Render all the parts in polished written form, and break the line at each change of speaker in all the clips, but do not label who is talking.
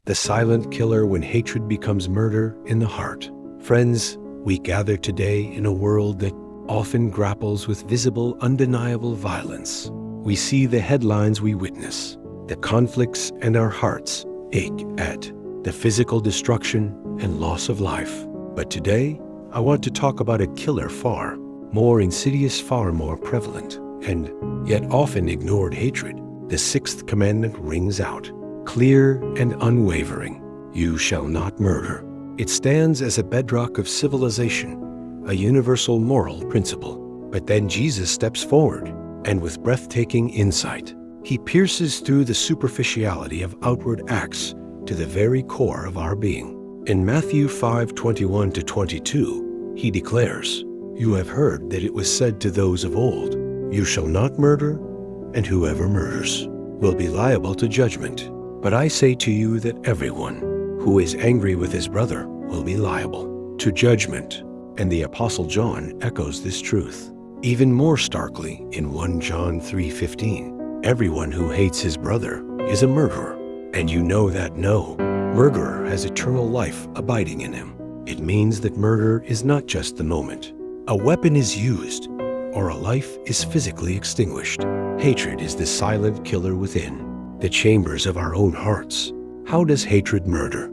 the silent killer when hatred becomes murder in the heart. Friends, we gather today in a world that often grapples with visible, undeniable violence. We see the headlines we witness, the conflicts, and our hearts ache at the physical destruction and loss of life. But today, I want to talk about a killer far more insidious, far more prevalent, and yet often ignored hatred. The sixth commandment rings out, clear and unwavering. You shall not murder. It stands as a bedrock of civilization, a universal moral principle. But then Jesus steps forward, and with breathtaking insight, he pierces through the superficiality of outward acts to the very core of our being. In Matthew 5:21-22, he declares, "You have heard that it was said to those of old, 'You shall not murder, and whoever murders will be liable to judgment.' But I say to you that everyone who is angry with his brother will be liable to judgment." And the Apostle John echoes this truth even more starkly in 1 John 3:15. Everyone who hates his brother is a murderer, and you know that no murderer has eternal life abiding in him. It means that murder is not just the moment a weapon is used or a life is physically extinguished. Hatred is the silent killer within the chambers of our own hearts. How does hatred murder?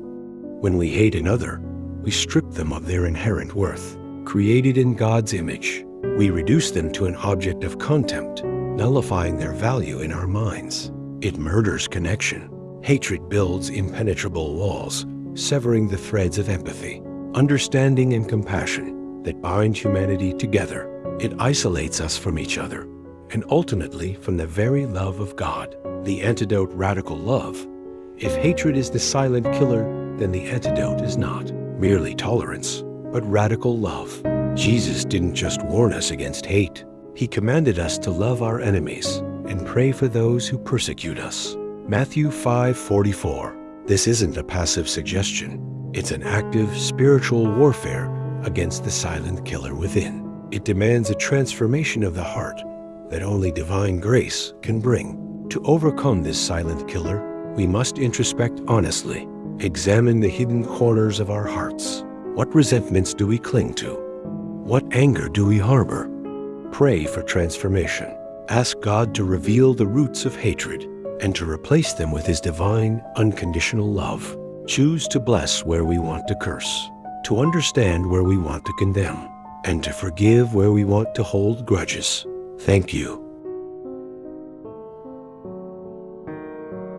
When we hate another, we strip them of their inherent worth. Created in God's image, we reduce them to an object of contempt, nullifying their value in our minds. It murders connection. Hatred builds impenetrable walls, severing the threads of empathy, understanding, and compassion that bind humanity together. It isolates us from each other, and ultimately from the very love of God. The antidote: radical love. If hatred is the silent killer, then the antidote is not merely tolerance, but radical love. Jesus didn't just warn us against hate. He commanded us to love our enemies and pray for those who persecute us. Matthew 5:44. This isn't a passive suggestion. It's an active spiritual warfare against the silent killer within. It demands a transformation of the heart that only divine grace can bring. To overcome this silent killer, we must introspect honestly, examine the hidden corners of our hearts. What resentments do we cling to? What anger do we harbor? Pray for transformation. Ask God to reveal the roots of hatred and to replace them with His divine, unconditional love. Choose to bless where we want to curse, to understand where we want to condemn, and to forgive where we want to hold grudges. Thank you